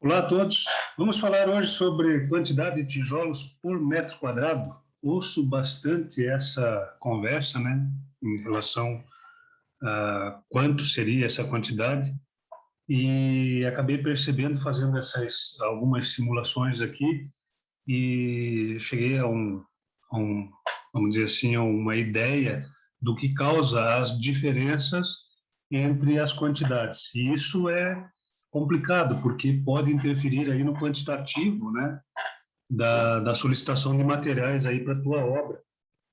Olá a todos. Vamos falar hoje sobre quantidade de tijolos por metro quadrado. Ouço bastante essa conversa, né, em relação a quanto seria essa quantidade e acabei percebendo, fazendo algumas simulações aqui e cheguei a um, vamos dizer assim, a uma ideia do que causa as diferenças entre as quantidades. E isso é complicado, porque pode interferir aí no quantitativo, né, da solicitação de materiais aí para a tua obra,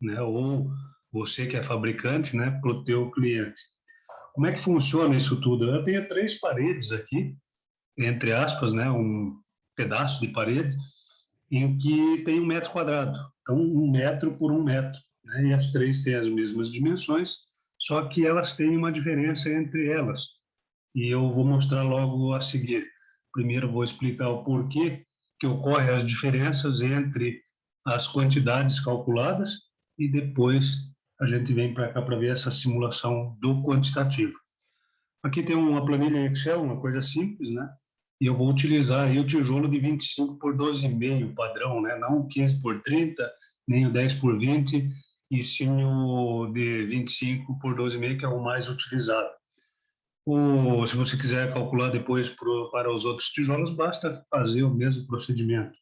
né, ou você que é fabricante, né, para o teu cliente. Como é que funciona isso tudo? Eu tenho três paredes aqui, entre aspas, né, um pedaço de parede, em que tem 1 metro quadrado. Então, 1 metro por 1 metro, né, e as três têm as mesmas dimensões, só que elas têm uma diferença entre elas. E eu vou mostrar logo a seguir. Primeiro vou explicar o porquê que ocorrem as diferenças entre as quantidades calculadas e depois a gente vem para cá para ver essa simulação do quantitativo. Aqui tem uma planilha Excel, uma coisa simples, né? E eu vou utilizar aí o tijolo de 25 por 12,5 padrão, né? Não o 15 por 30, nem o 10 por 20, e sim o de 25 por 12,5, que é o mais utilizado. Ou, se você quiser calcular depois para os outros tijolos, basta fazer o mesmo procedimento.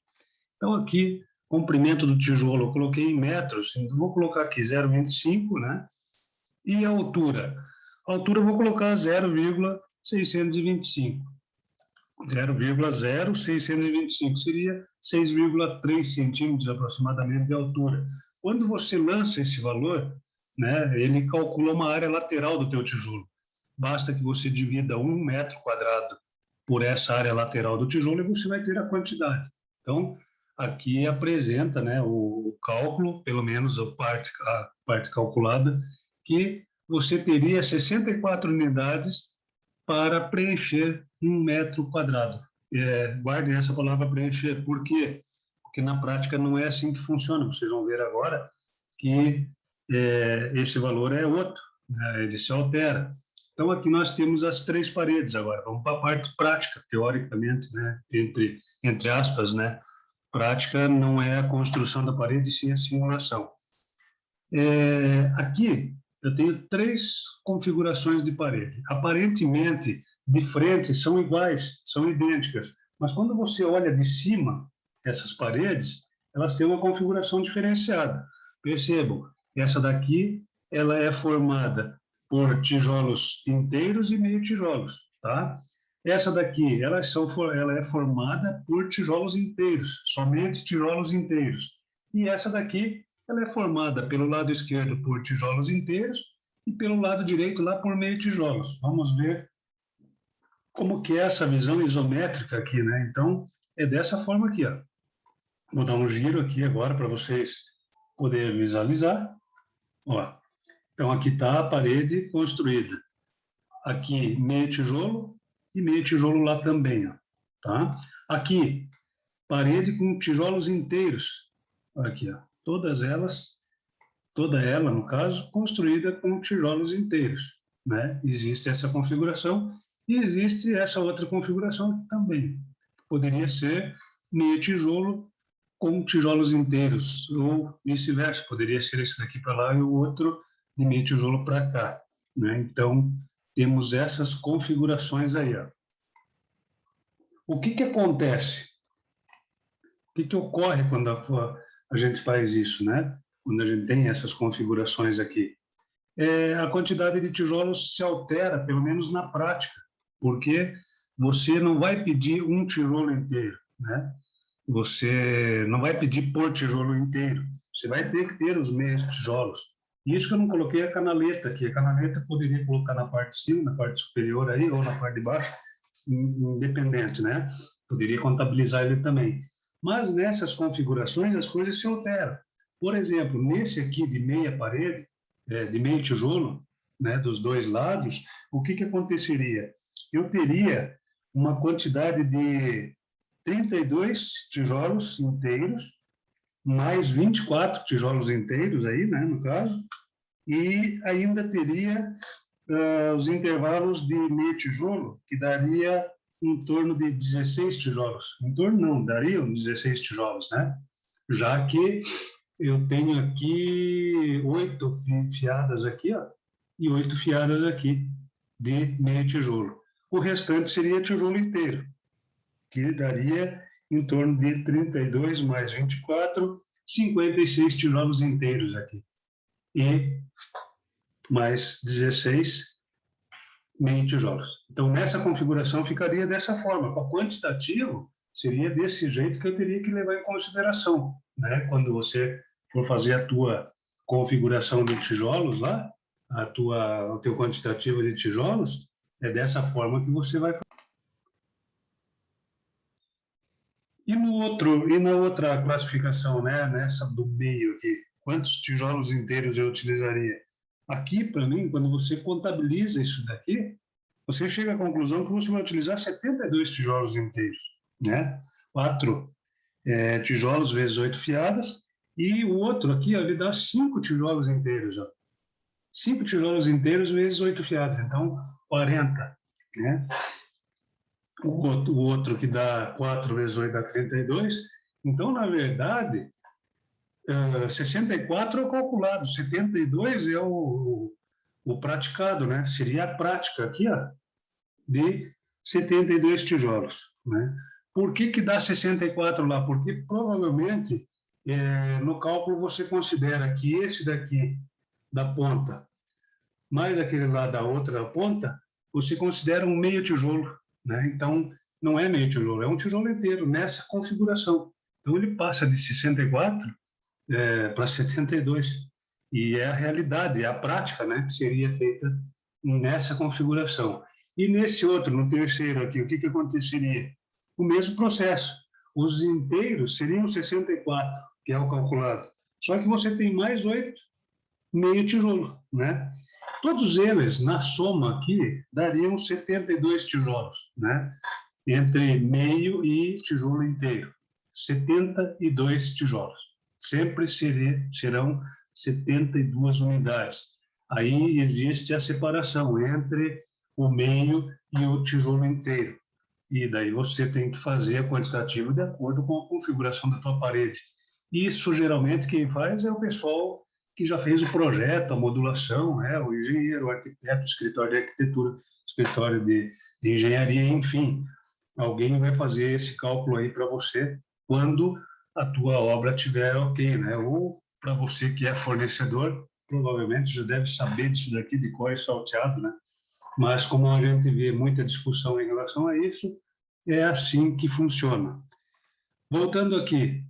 Então, aqui, comprimento do tijolo, eu coloquei em metros, então vou colocar aqui 0,25, né? E a altura? A altura eu vou colocar 0,625. 0,0625 seria 6,3 centímetros aproximadamente de altura. Quando você lança esse valor, né, ele calcula uma área lateral do teu tijolo. Basta que você divida 1 metro quadrado por essa área lateral do tijolo e você vai ter a quantidade. Então, aqui apresenta, né, o cálculo, pelo menos a parte calculada, que você teria 64 unidades para preencher 1 metro quadrado. Guardem essa palavra preencher. Por quê? Porque na prática não é assim que funciona. Vocês vão ver agora que esse valor é outro, né? Ele se altera. Então, aqui nós temos as três paredes agora. Vamos para a parte prática, teoricamente, né? Entre aspas, né? Prática não é a construção da parede, sim a simulação. Aqui eu tenho três configurações de parede. Aparentemente, de frente, são iguais, são idênticas. Mas quando você olha de cima essas paredes, elas têm uma configuração diferenciada. Percebam, essa daqui ela é formada por tijolos inteiros e meio tijolos, tá? Essa daqui, ela é formada por tijolos inteiros, somente tijolos inteiros. E essa daqui, ela é formada pelo lado esquerdo por tijolos inteiros e pelo lado direito lá por meio tijolos. Vamos ver como que é essa visão isométrica aqui, né? Então, é dessa forma aqui, ó. Vou dar um giro aqui agora para vocês poderem visualizar. Ó. Então, aqui está a parede construída. Aqui, meio tijolo e meio tijolo lá também, ó. Tá? Aqui, parede com tijolos inteiros. Aqui, ó. Toda ela, no caso, construída com tijolos inteiros, né? Existe essa configuração e existe essa outra configuração aqui também. Poderia ser meio tijolo com tijolos inteiros, ou vice-versa, poderia ser esse daqui para lá e o outro de meio tijolo para cá, né? Então, temos essas configurações aí, ó. O que acontece? O que ocorre quando a gente faz isso, né? Quando a gente tem essas configurações aqui? A quantidade de tijolos se altera, pelo menos na prática, porque você não vai pedir um tijolo inteiro, né? Você não vai pedir por tijolo inteiro, você vai ter que ter os meios tijolos. Isso que eu não coloquei a canaleta aqui. A canaleta poderia colocar na parte de cima, na parte superior aí, ou na parte de baixo, independente, né? Poderia contabilizar ele também. Mas nessas configurações as coisas se alteram. Por exemplo, nesse aqui de meia parede, de meio tijolo, né, dos dois lados, o que aconteceria? Eu teria uma quantidade de 32 tijolos inteiros, mais 24 tijolos inteiros aí, né, no caso, e ainda teria os intervalos de meio tijolo, que daria em torno de 16 tijolos. Em torno não, dariam 16 tijolos, né? Já que eu tenho aqui 8 fiadas aqui, ó, e 8 fiadas aqui de meio tijolo. O restante seria tijolo inteiro, que daria em torno de 32 mais 24, 56 tijolos inteiros aqui. E mais 16 meio tijolos. Então, nessa configuração ficaria dessa forma. Com o quantitativo, seria desse jeito que eu teria que levar em consideração, né? Quando você for fazer a tua configuração de tijolos lá, o teu quantitativo de tijolos, é dessa forma que você vai. E na outra classificação, né? Nessa do meio aqui, quantos tijolos inteiros eu utilizaria? Aqui, para mim, quando você contabiliza isso daqui, você chega à conclusão que você vai utilizar 72 tijolos inteiros, né? 4 tijolos vezes 8 fiadas, e o outro aqui, ó, ele dá 5 tijolos inteiros, ó. 5 tijolos inteiros vezes 8 fiadas, então 40, né? O outro que dá 4 vezes 8 dá 32, então, na verdade, 64 é o calculado, 72 é o praticado, né? Seria a prática aqui, ó, de 72 tijolos, né? Por que dá 64 lá? Porque provavelmente no cálculo você considera que esse daqui da ponta mais aquele lá da outra ponta, você considera um meio tijolo, né? Então não é meio tijolo, é um tijolo inteiro nessa configuração. Então ele passa de 64 para 72, e é a realidade, é a prática, né, que seria feita nessa configuração. E nesse outro, no terceiro aqui, o que aconteceria? O mesmo processo. Os inteiros seriam 64, que é o calculado. Só que você tem mais 8 meio tijolo, né? Todos eles, na soma aqui, dariam 72 tijolos, né? Entre meio e tijolo inteiro. 72 tijolos. Sempre serão 72 unidades. Aí existe a separação entre o meio e o tijolo inteiro. E daí você tem que fazer a quantitativo de acordo com a configuração da tua parede. Isso, geralmente, quem faz é o pessoal que já fez o projeto, a modulação, o engenheiro, o arquiteto, o escritório de arquitetura, escritório de engenharia, enfim. Alguém vai fazer esse cálculo aí para você quando a tua obra estiver ok, né? Ou para você que é fornecedor, provavelmente já deve saber disso daqui de cor e salteado, né? Mas como a gente vê muita discussão em relação a isso, é assim que funciona. Voltando aqui,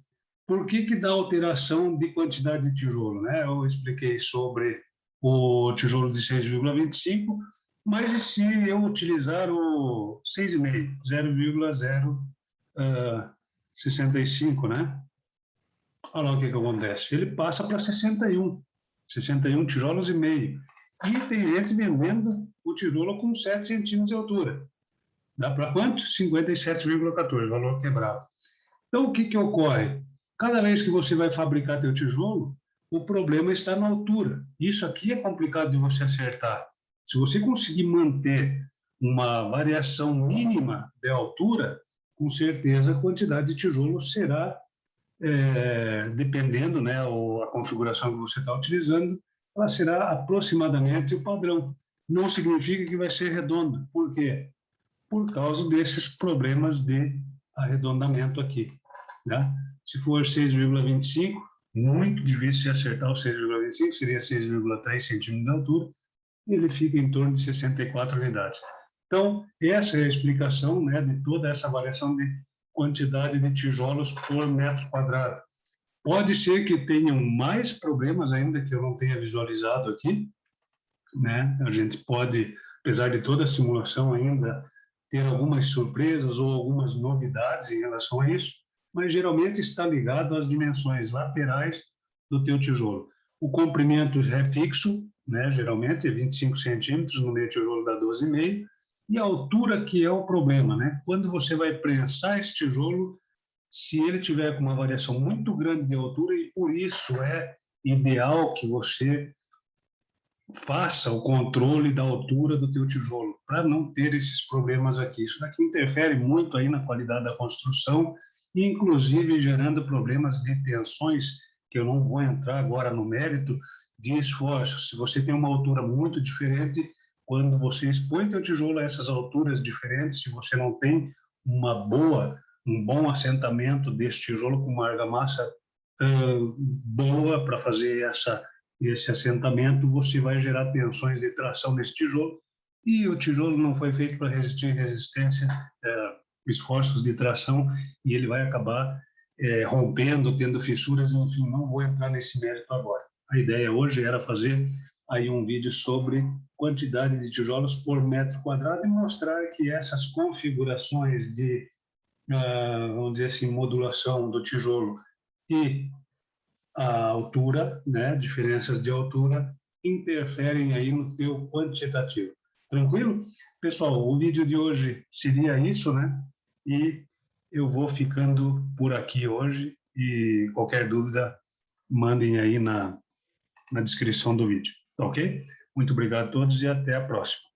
por que dá alteração de quantidade de tijolo, né? Eu expliquei sobre o tijolo de 6,25, mas e se eu utilizar o 6,5, 0,065, né? Olha lá o que acontece. Ele passa para 61 tijolos e meio. E tem gente vendendo o tijolo com 7 centímetros de altura. Dá para quanto? 57,14, valor quebrado. Então, o que ocorre? Cada vez que você vai fabricar teu tijolo, o problema está na altura. Isso aqui é complicado de você acertar. Se você conseguir manter uma variação mínima de altura, com certeza a quantidade de tijolo será, dependendo, né, a configuração que você está utilizando, ela será aproximadamente o padrão. Não significa que vai ser redondo. Por quê? Por causa desses problemas de arredondamento aqui, né? Se for 6,25, muito difícil de acertar o 6,25, seria 6,3 centímetros de altura, e ele fica em torno de 64 unidades. Então, essa é a explicação, né, de toda essa variação de quantidade de tijolos por metro quadrado. Pode ser que tenham mais problemas ainda que eu não tenha visualizado aqui, né? A gente pode, apesar de toda a simulação ainda, ter algumas surpresas ou algumas novidades em relação a isso, mas geralmente está ligado às dimensões laterais do teu tijolo. O comprimento é fixo, né? Geralmente é 25 centímetros, no meio tijolo dá 12,5, e a altura que é o problema, né? Quando você vai prensar esse tijolo, se ele tiver com uma variação muito grande de altura, e por isso é ideal que você faça o controle da altura do teu tijolo, para não ter esses problemas aqui. Isso daqui interfere muito aí na qualidade da construção, inclusive gerando problemas de tensões, que eu não vou entrar agora no mérito, de esforço. Se você tem uma altura muito diferente, quando você expõe teu tijolo a essas alturas diferentes, se você não tem um bom assentamento desse tijolo com uma argamassa boa para fazer esse assentamento, você vai gerar tensões de tração nesse tijolo, e o tijolo não foi feito para resistir resistência, esforços de tração, e ele vai acabar rompendo, tendo fissuras, enfim, não vou entrar nesse mérito agora. A ideia hoje era fazer aí um vídeo sobre quantidade de tijolos por metro quadrado e mostrar que essas configurações de, vamos dizer assim, modulação do tijolo e a altura, né, diferenças de altura, interferem aí no teu quantitativo. Tranquilo? Pessoal, o vídeo de hoje seria isso, né? E eu vou ficando por aqui hoje e qualquer dúvida, mandem aí na descrição do vídeo, tá ok? Muito obrigado a todos e até a próxima.